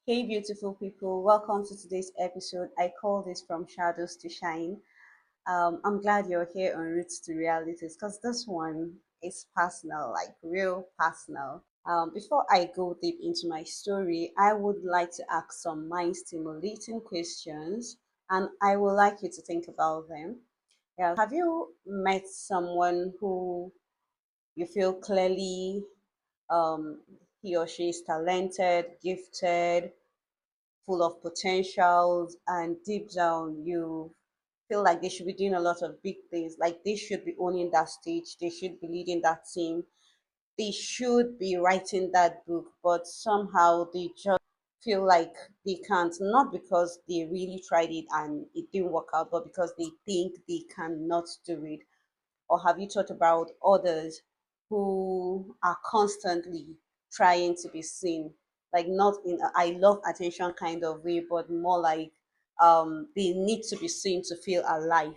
Hey, beautiful people, welcome to today's episode. I call this From Shadows to Shine. I'm glad you're here on Roots to Realities because this one is personal, like real personal. Before I go deep into my story, I would like to ask some mind stimulating questions and I would like you to think about them. Yeah, have you met someone who you feel clearly um, he or she is talented, gifted, full of potentials, and deep down you feel like they should be doing a lot of big things, like they should be owning that stage, they should be leading that team, they should be writing that book, but somehow they just feel like they can't, not because they really tried it and it didn't work out, but because they think they cannot do it. Or have you thought about others who are constantly trying to be seen? Like not in a I love attention kind of way, but more like they need to be seen to feel alive.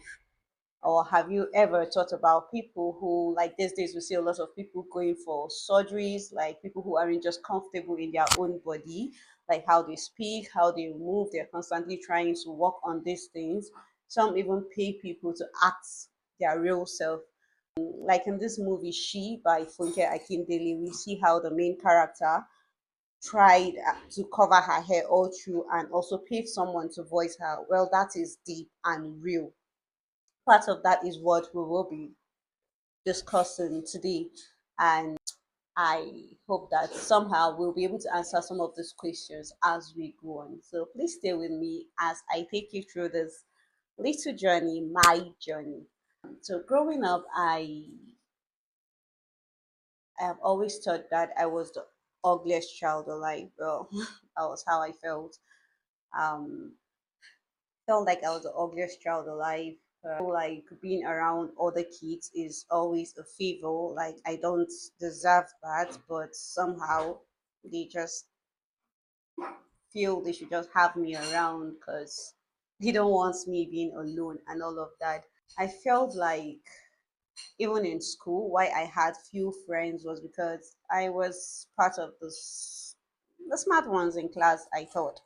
Or have you ever thought about people who, like these days, we see a lot of people going for surgeries, like people who aren't just comfortable in their own body, like how they speak, how they move, they're constantly trying to work on these things. Some even pay people to act their real self. Like in this movie, She by Funke Akindele, we see how the main character tried to cover her hair all through and also paid someone to voice her. Well, that is deep and real. Part of that is what we will be discussing today. And I hope that somehow we'll be able to answer some of these questions as we go on. So please stay with me as I take you through this little journey, my journey. So growing up, I have always thought that I was the ugliest child alive. Well, that was how I felt. Um, felt like I was the ugliest child alive. Like being around other kids is always a favor. Like I don't deserve that, but somehow they just feel they should just have me around because they don't want me being alone and all of that. I felt like even in school, why I had few friends was because I was part of the smart ones in class. I thought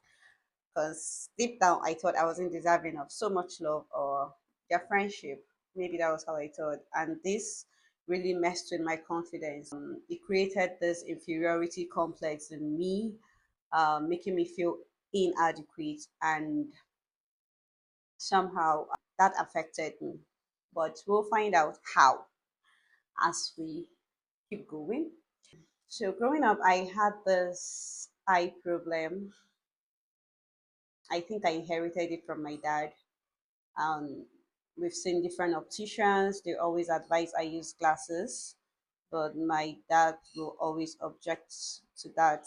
because deep down I thought I wasn't deserving of so much love or their friendship. Maybe that was how I thought, and this really messed with my confidence. It created this inferiority complex in me, making me feel inadequate, and somehow that affected me. But we'll find out how as we keep going. So growing up, I had this eye problem. I think I inherited it from my dad. Um, we've seen different opticians. They always advise I use glasses, but my dad will always object to that.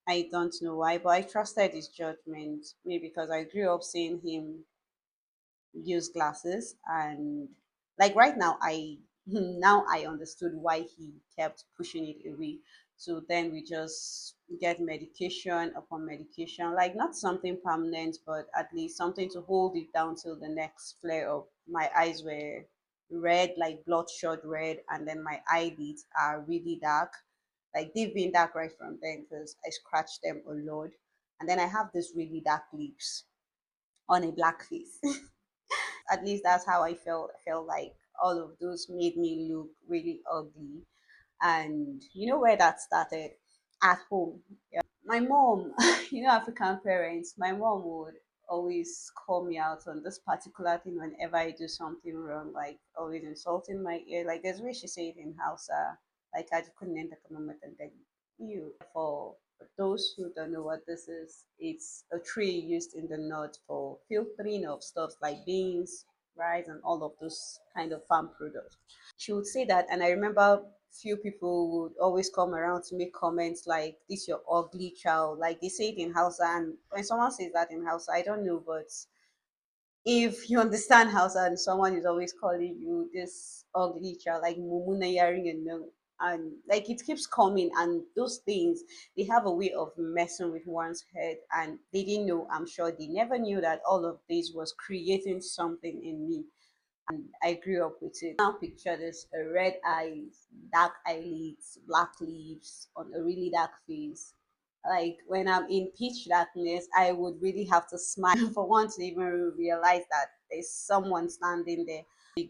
I don't know why, but I trusted his judgment. Maybe because I grew up seeing him use glasses, and like right now now I understood why he kept pushing it away. So then we just get medication upon medication, like not something permanent, but at least something to hold it down till the next flare up. My eyes were red, like bloodshot red, and then my eyelids are really dark, like they've been dark right from then because I scratched them a lot. And then I have this really dark lips on a black face. At least that's how I felt. I felt like all of those made me look really ugly. And you know where that started? At home. My mom, African parents, my mom would always call me out on this particular thing whenever I do something wrong, like always insulting my ear. Like there's a way she say it in Hausa, like I couldn't enter and then you. For those who don't know what this is, it's a tree used in the north for filtering of stuff like beans, rice, and all of those kind of farm products. She would say that, and I remember few people would always come around to make comments like, this your ugly child, like they say it in Hausa. And when someone says that in Hausa, I don't know, but if you understand Hausa and someone is always calling you this ugly child, like mumuna yaring and no, and like it keeps coming, and those things, they have a way of messing with one's head, and they didn't know, I'm sure they never knew that all of this was creating something in me. I grew up with it. Now picture this: a red eyes, dark eyelids, black lips on a really dark face. Like when I'm in pitch darkness, I would really have to smile for one to even realize that there's someone standing there.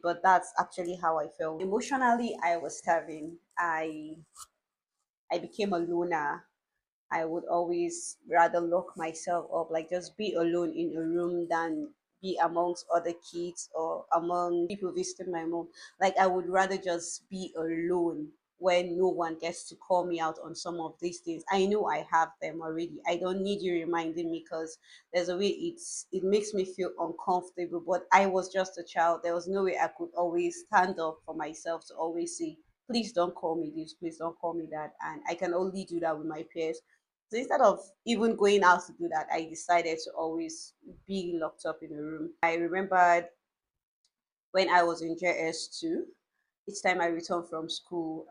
But that's actually how I felt. Emotionally, I was starving. I became a loner. I would always rather lock myself up, like just be alone in a room than be amongst other kids or among people visiting my mom. Like I would rather just be alone when no one gets to call me out on some of these things. I know I have them already. I don't need you reminding me because there's a way it makes me feel uncomfortable. But I was just a child. There was no way I could always stand up for myself to always say, please don't call me this, please don't call me that. And I can only do that with my peers. So instead of even going out to do that, I decided to always be locked up in a room. I remembered when I was in JS2, each time I returned from school,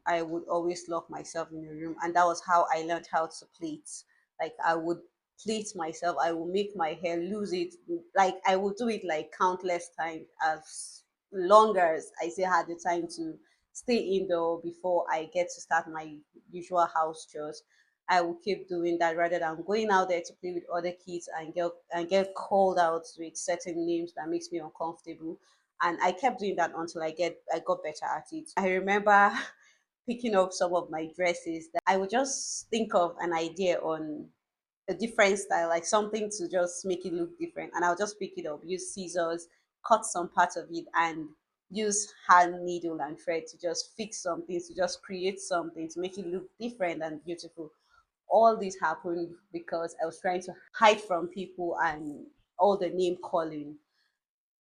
I would always lock myself in a room. And that was how I learned how to plait. Like I would plait myself, I would make my hair, lose it. Like I would do it like countless times as long as I still had the time to stay indoor before I get to start my usual house chores. I will keep doing that rather than going out there to play with other kids and get called out with certain names that makes me uncomfortable. And I kept doing that until I got better at it. I remember picking up some of my dresses that I would just think of an idea on a different style, like something to just make it look different, and I'll just pick it up, use scissors, cut some part of it, and use hand needle and thread to just fix something, to just create something to make it look different and beautiful. All this happened because I was trying to hide from people and all the name calling.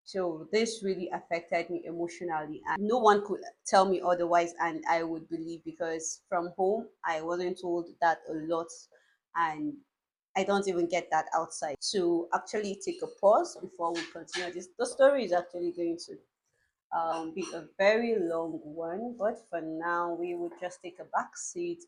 So this really affected me emotionally, and no one could tell me otherwise, and I would believe because from home I wasn't told that a lot, and I don't even get that outside. To actually take a pause before we continue this, the story is actually going to be a very long one, but for now we would just take a back seat